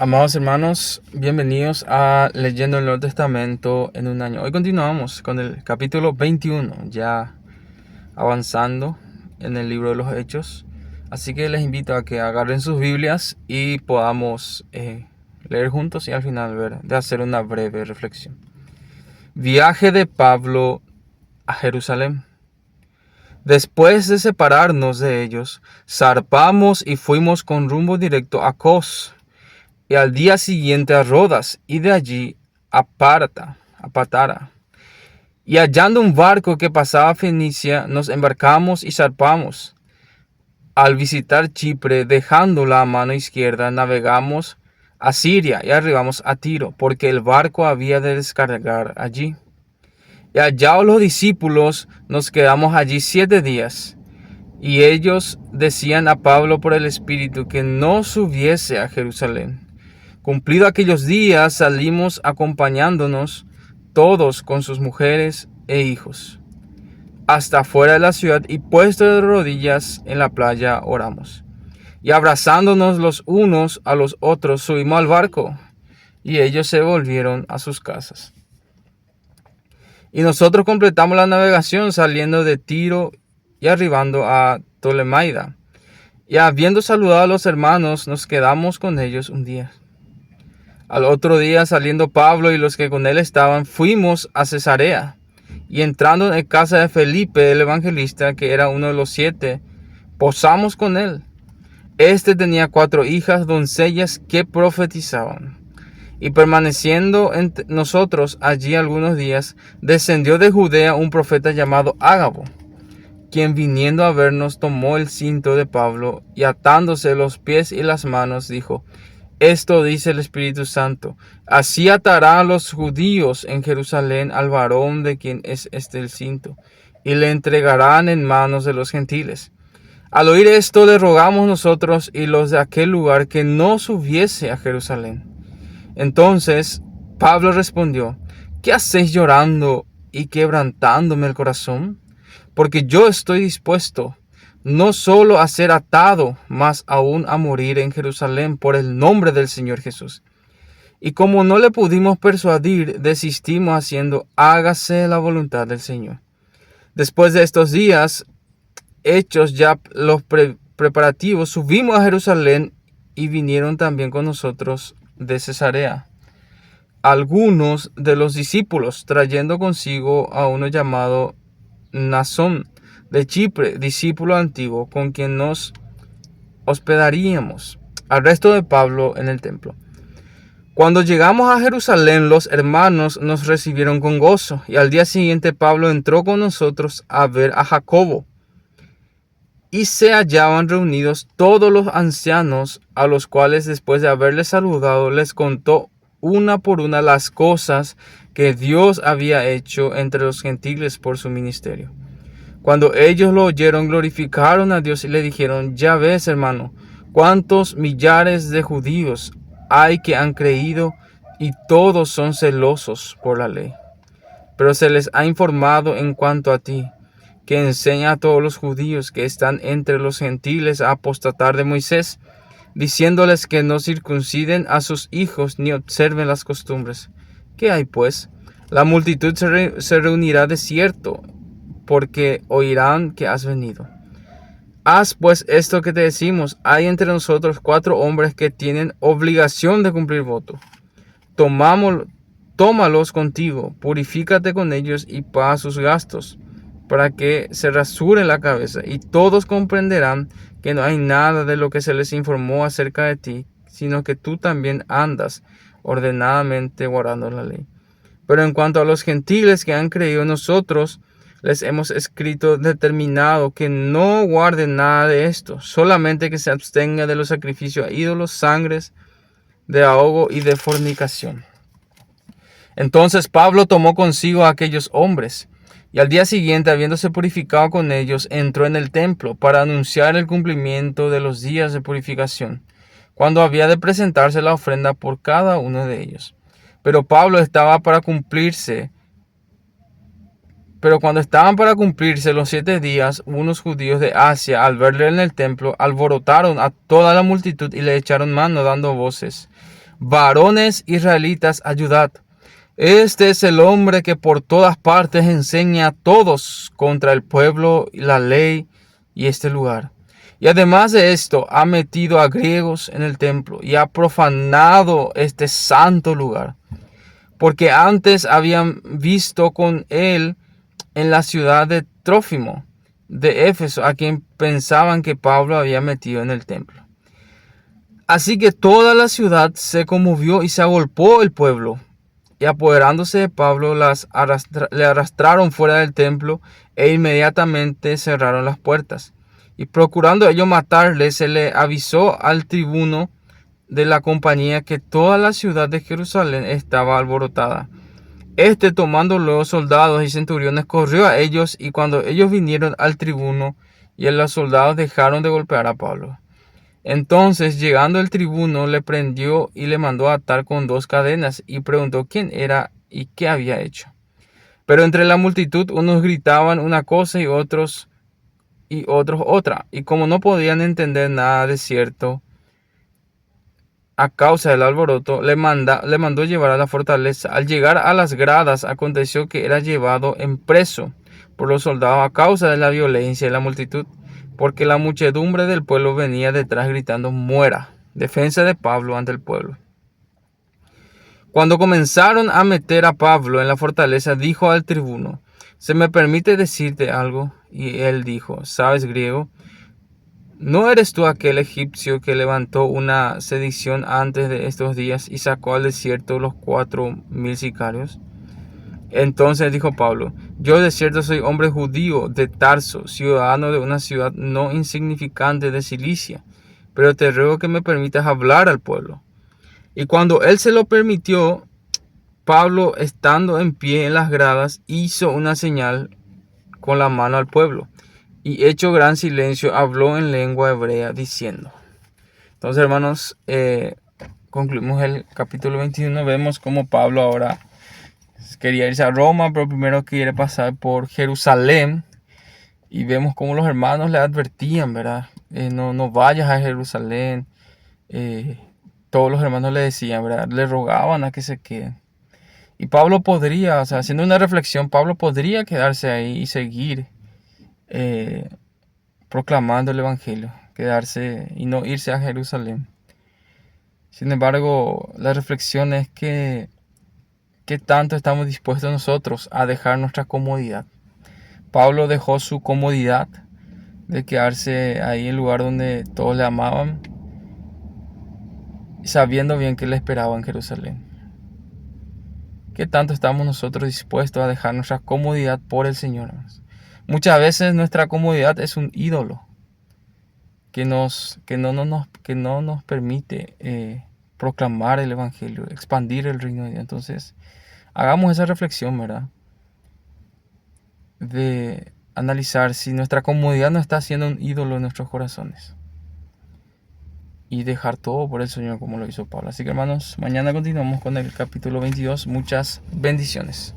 Amados hermanos, bienvenidos a Leyendo el Nuevo Testamento en un año. Hoy continuamos con el capítulo 21, ya avanzando en el libro de los Hechos. Así que les invito a que agarren sus Biblias y podamos leer juntos y al final de hacer una breve reflexión. Viaje de Pablo a Jerusalén. Después de separarnos de ellos, zarpamos y fuimos con rumbo directo a Cos, y al día siguiente a Rodas, y de allí a Patara. Y hallando un barco que pasaba a Fenicia, nos embarcamos y zarpamos. Al visitar Chipre, dejando la mano izquierda, navegamos a Siria y arribamos a Tiro, porque el barco había de descargar allí. Y hallados los discípulos, nos quedamos allí 7 días. Y ellos decían a Pablo por el Espíritu que no subiese a Jerusalén. Cumplido aquellos días, salimos acompañándonos todos con sus mujeres e hijos, hasta fuera de la ciudad, y puestos de rodillas en la playa oramos. Y abrazándonos los unos a los otros, subimos al barco, y ellos se volvieron a sus casas. Y nosotros completamos la navegación saliendo de Tiro y arribando a Ptolemaida. Y habiendo saludado a los hermanos, nos quedamos con ellos un día. Al otro día, saliendo Pablo y los que con él estaban, fuimos a Cesarea, y entrando en casa de Felipe el evangelista, que era uno de los 7, posamos con él. Este tenía 4 hijas doncellas que profetizaban. Y permaneciendo entre nosotros allí algunos días, descendió de Judea un profeta llamado Ágabo, quien viniendo a vernos tomó el cinto de Pablo, y atándose los pies y las manos, dijo: Esto dice el Espíritu Santo: así atarán los judíos en Jerusalén al varón de quien es el cinto, y le entregarán en manos de los gentiles. Al oír esto, le rogamos nosotros y los de aquel lugar que no subiese a Jerusalén. Entonces Pablo respondió: ¿Qué hacéis llorando y quebrantándome el corazón? Porque yo estoy dispuesto no solo a ser atado, mas aún a morir en Jerusalén por el nombre del Señor Jesús. Y como no le pudimos persuadir, desistimos haciendo: hágase la voluntad del Señor. Después de estos días, hechos ya los preparativos, subimos a Jerusalén, y vinieron también con nosotros de Cesarea algunos de los discípulos, trayendo consigo a uno llamado Mnasón de Chipre, discípulo antiguo, con quien nos hospedaríamos, al resto de Pablo en el templo. Cuando llegamos a Jerusalén, los hermanos nos recibieron con gozo, y al día siguiente Pablo entró con nosotros a ver a Jacobo. Y se hallaban reunidos todos los ancianos, a los cuales, después de haberles saludado, les contó una por una las cosas que Dios había hecho entre los gentiles por su ministerio. Cuando ellos lo oyeron, glorificaron a Dios y le dijeron: ya ves, hermano, cuántos millares de judíos hay que han creído, y todos son celosos por la ley. Pero se les ha informado en cuanto a ti, que enseña a todos los judíos que están entre los gentiles a apostatar de Moisés, diciéndoles que no circunciden a sus hijos ni observen las costumbres. ¿Qué hay pues? La multitud se reunirá de cierto, porque oirán que has venido. Haz pues esto que te decimos: hay entre nosotros 4 hombres que tienen obligación de cumplir voto. Tómalos contigo, purifícate con ellos y paga sus gastos, para que se rasuren la cabeza, y todos comprenderán que no hay nada de lo que se les informó acerca de ti, sino que tú también andas ordenadamente guardando la ley. Pero en cuanto a los gentiles que han creído, nosotros les hemos escrito determinado que no guarden nada de esto, solamente que se abstenga de los sacrificios a ídolos, sangres, de ahogo y de fornicación. Entonces Pablo tomó consigo a aquellos hombres, y al día siguiente, habiéndose purificado con ellos, entró en el templo para anunciar el cumplimiento de los días de purificación, cuando había de presentarse la ofrenda por cada uno de ellos. Pero cuando estaban para cumplirse los 7 días, unos judíos de Asia, al verle en el templo, alborotaron a toda la multitud y le echaron mano, dando voces: varones israelitas, ayudad. Este es el hombre que por todas partes enseña a todos contra el pueblo, la ley y este lugar. Y además de esto, ha metido a griegos en el templo y ha profanado este santo lugar. Porque antes habían visto con él en la ciudad de Trófimo, de Éfeso, a quien pensaban que Pablo había metido en el templo. Así que toda la ciudad se conmovió y se agolpó el pueblo. Y apoderándose de Pablo, le arrastraron fuera del templo e inmediatamente cerraron las puertas. Y procurando ellos matarle, se le avisó al tribuno de la compañía que toda la ciudad de Jerusalén estaba alborotada. Este, tomando luego soldados y centuriones, corrió a ellos, y cuando ellos vinieron al tribuno y los soldados dejaron de golpear a Pablo. Entonces, llegando el tribuno, le prendió y le mandó a atar con 2 cadenas, y preguntó quién era y qué había hecho. Pero entre la multitud unos gritaban una cosa y otros otra, y como no podían entender nada de cierto a causa del alboroto, le mandó llevar a la fortaleza. Al llegar a las gradas, aconteció que era llevado en preso por los soldados a causa de la violencia de la multitud, porque la muchedumbre del pueblo venía detrás gritando: muera. Defensa de Pablo ante el pueblo. Cuando comenzaron a meter a Pablo en la fortaleza, dijo al tribuno: ¿se me permite decirte algo? Y él dijo: ¿sabes griego? ¿No eres tú aquel egipcio que levantó una sedición antes de estos días y sacó al desierto los 4.000 sicarios? Entonces dijo Pablo: yo de cierto soy hombre judío de Tarso, ciudadano de una ciudad no insignificante de Cilicia, pero te ruego que me permitas hablar al pueblo. Y cuando él se lo permitió, Pablo, estando en pie en las gradas, hizo una señal con la mano al pueblo, y hecho gran silencio, habló en lengua hebrea diciendo. Entonces, hermanos, concluimos el capítulo 21. Vemos cómo Pablo ahora quería irse a Roma, pero primero quiere pasar por Jerusalén. Y vemos cómo los hermanos le advertían, ¿verdad? No vayas a Jerusalén. Todos los hermanos le decían, ¿verdad? Le rogaban a que se queden. Y Pablo podría, haciendo una reflexión, Pablo podría quedarse ahí y seguir proclamando el evangelio, quedarse y no irse a Jerusalén. Sin embargo, la reflexión es que ¿qué tanto estamos dispuestos nosotros a dejar nuestra comodidad? Pablo dejó su comodidad de quedarse ahí en el lugar donde todos le amaban, sabiendo bien que le esperaba en Jerusalén. ¿Qué tanto estamos nosotros dispuestos a dejar nuestra comodidad por el Señor? Muchas veces nuestra comodidad es un ídolo que no nos permite proclamar el evangelio, expandir el reino de Dios. Entonces, hagamos esa reflexión, ¿verdad? De analizar si nuestra comodidad no está siendo un ídolo en nuestros corazones, y dejar todo por el Señor como lo hizo Pablo. Así que, hermanos, mañana continuamos con el capítulo 22. Muchas bendiciones.